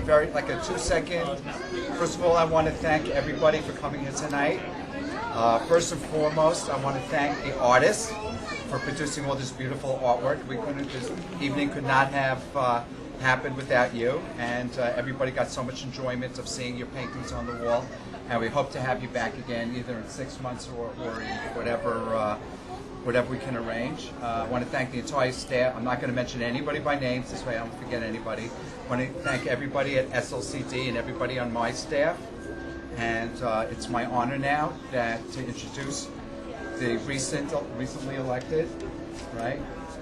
like a 2-second. First of all, I want to thank everybody for coming here tonight. First and foremost, I want to thank the artists for producing all this beautiful artwork. This evening could not have happened without you, and everybody got so much enjoyment of seeing your paintings on the wall. And we hope to have you back again, either in 6 months or in whatever we can arrange. I want to thank the entire staff. I'm not going to mention anybody by names, this way I don't forget anybody. I want to thank everybody at SLCD and everybody on my staff. And it's my honor now to introduce the recently elected, right?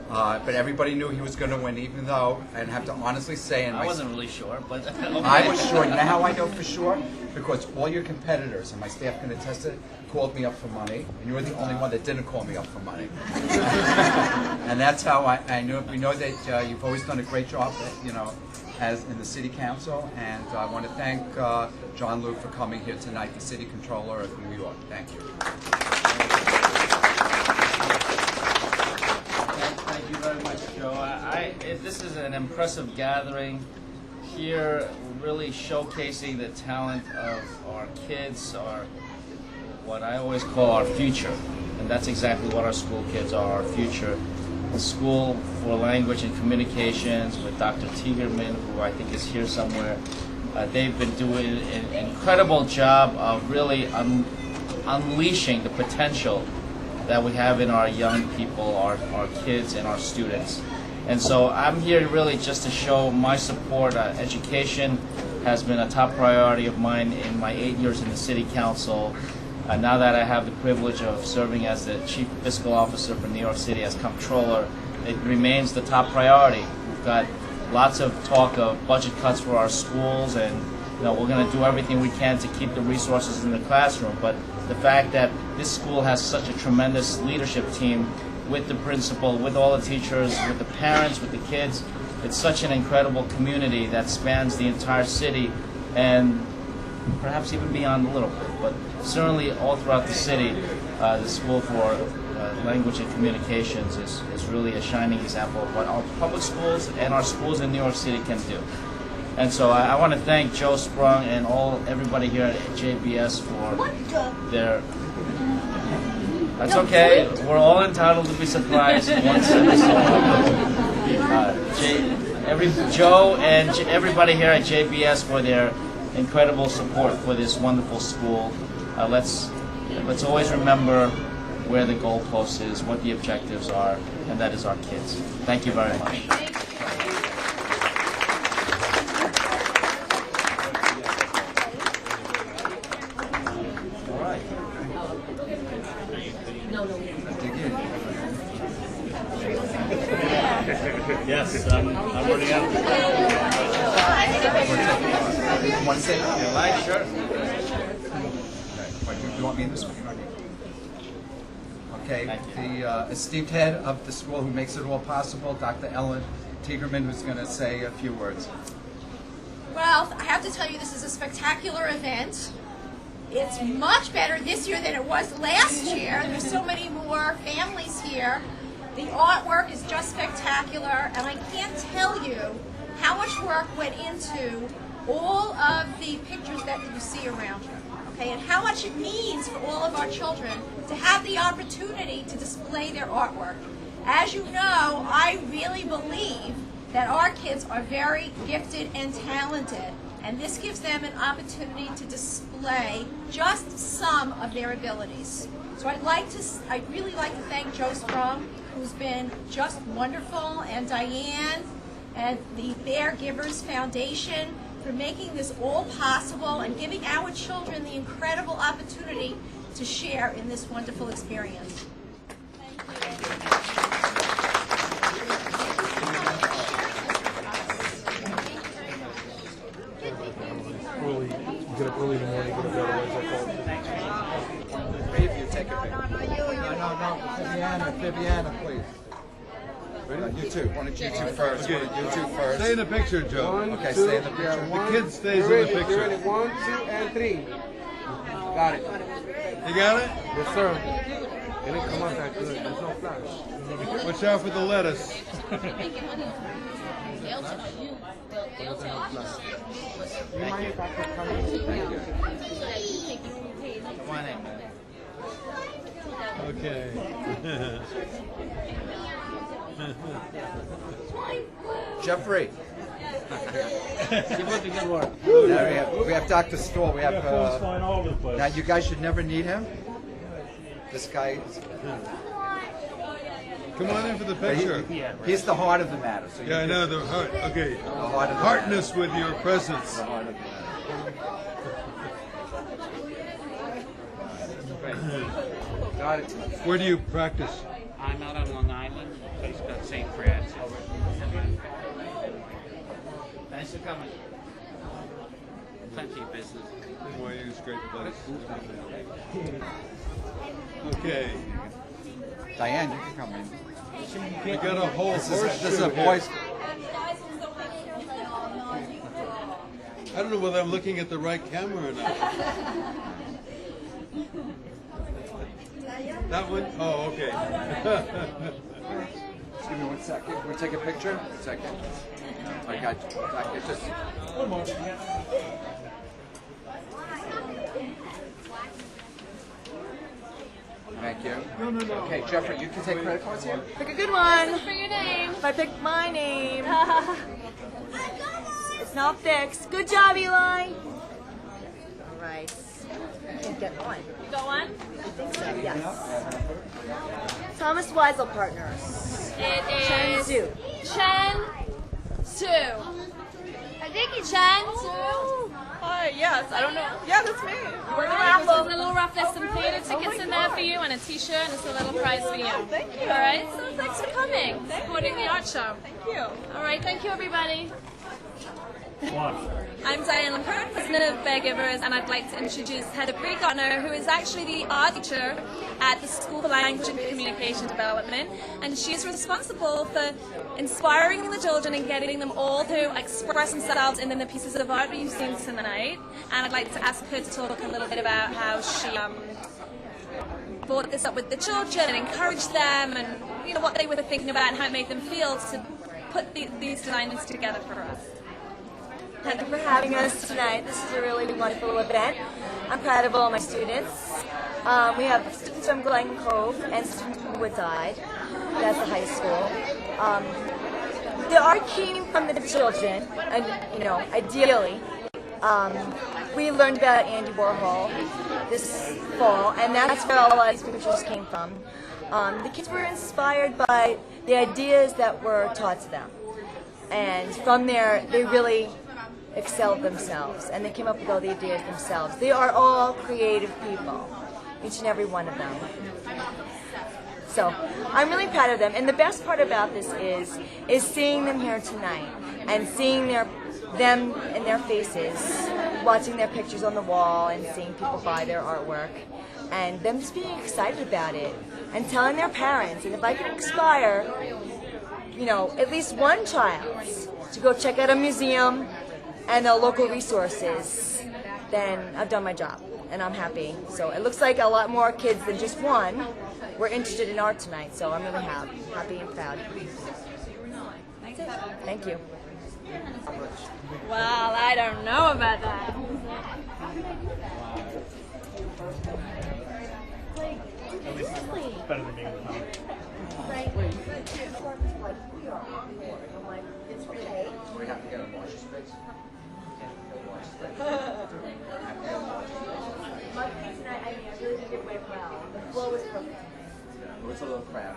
But everybody knew he was going to win, even though I'd have to honestly say, I wasn't really sure, but okay. I was sure. You know how I know for sure? Because all your competitors, and my staff can attest it, called me up for money, and you were the only one that didn't call me up for money. And that's how I knew. We know that you've always done a great job, as in the City Council, and I want to thank John Luke for coming here tonight, the City Comptroller of New York. Thank you. Thank you very much, Joe. This is an impressive gathering. Here, we're really showcasing the talent of our kids, what I always call our future. And that's exactly what our school kids are, our future. The School for Language and Communications with Dr. Tigerman, who I think is here somewhere. They've been doing an incredible job of really unleashing the potential that we have in our young people, our kids and our students. And so I'm here really just to show my support. Education has been a top priority of mine in my 8 years in the City Council. Now that I have the privilege of serving as the Chief Fiscal Officer for New York City as Comptroller, it remains the top priority. We've got lots of talk of budget cuts for our schools, and we're going to do everything we can to keep the resources in the classroom. But the fact that this school has such a tremendous leadership team with the principal, with all the teachers, with the parents, with the kids, it's such an incredible community that spans the entire city, and perhaps even beyond a little bit, but certainly all throughout the city. The School for Language and Communications is really a shining example of what our public schools and our schools in New York City can do. And so I want to thank Joe Sprung and everybody here at JBS for their... That's okay. We're all entitled to be surprised once Joe and everybody here at JBS for their incredible support for this wonderful school. Let's always remember where the goalpost is, what the objectives are, and that is our kids. Thank you very much. Yes, I'm running out. Want to say You like? Sure. You want me in this one? Okay, the esteemed head of the school who makes it all possible, Dr. Ellen Tigerman, who's going to say a few words. Well, I have to tell you, this is a spectacular event. It's much better this year than it was last year. There's so many more families here. The artwork is just spectacular, and I can't tell you how much work went into all of the pictures that you see around you, okay, and how much it means for all of our children to have the opportunity to display their artwork. As you know, I really believe that our kids are very gifted and talented, and this gives them an opportunity to display just some of their abilities. So I'd really like to thank Joe Sprung, who's been just wonderful, and Diane and the Bear Givers Foundation for making this all possible and giving our children the incredible opportunity to share in this wonderful experience. Thank you. Get up early in the morning, get up If you take a picture. No, Viviana, please. You two. Why don't you two first? You two first. Stay in the picture, Joe. Okay, stay in the picture. The kid stays in the picture. 1, 2, and 3. Got it. You got it? Yes, sir. It didn't come out that good. There's no flash. Watch out for the lettuce. Thank you. Come on in, man. Okay. Jeffrey. Keep up the good work. Now we have Dr. Stoll. We have. flying all over the place. Now you guys should never need him. This guy. Come on in for the But picture. he's the heart of the matter. So Yeah, I know the heart. Okay. The heart of the Heartness with your presence. The heart of the matter. Got it. Where do you practice? I'm out on Long Island, a place called St. Francis. Thanks for coming. Plenty of business. NYU's a great place. Okay. Diane, you can come in. We got a whole This horseshoe is a here. boys. I don't know whether I'm looking at the right camera or not. That one? Oh, okay. Give me 1 second. We'll take a picture. 1 second. I got you. Just. One more. Thank you. Okay, Jeffrey, you can take credit cards here. Pick a good one. For your name. If I pick my name, it's not fixed. Good job, Eli. All right. I can get one. You got one? Yes. Thomas Weisel Partners. It Chen is Zhu. Chen Su. I think it's Chen Su. Hi, yes. I don't know. Yeah, that's me. We're the There's a raffle. little rough. There's some theater tickets in there for you and a T-shirt and it's a little prize for you. Thank you. All right. So thanks for coming. Supporting the art show. Thank you. All right. Thank you, everybody. One. I'm Diane Lamper, president of Beargivers, and I'd like to introduce Heather Gardner, who is actually the art teacher at the School for Language and Communication Development, and she is responsible for inspiring the children and getting them all to express themselves in the pieces of art you've seen tonight. And I'd like to ask her to talk a little bit about how she brought this up with the children and encouraged them, and what they were thinking about and how it made them feel to put these designs together for us. Thank you for having us tonight. This is a really wonderful event. I'm proud of all my students. We have students from Glen Cove and students from Woodside. That's the high school. The art came from the children, and ideally. We learned about Andy Warhol this fall, and that's where all of these pictures came from. The kids were inspired by the ideas that were taught to them, and from there they really excelled themselves, and they came up with all the ideas themselves. They are all creative people, each and every one of them. So I'm really proud of them, and the best part about this is seeing them here tonight and seeing them in their faces, watching their pictures on the wall and seeing people buy their artwork, and them just being excited about it and telling their parents. And if I can inspire, at least one child to go check out a museum and the local resources, then I've done my job, and I'm happy. So it looks like a lot more kids than just one were interested in art tonight, so I'm really happy and proud. Thank you. Well, I don't know about that. Better than being in the town. We have to get a washer space. My face tonight, I really did it well. The flow was perfect. It was a little crap.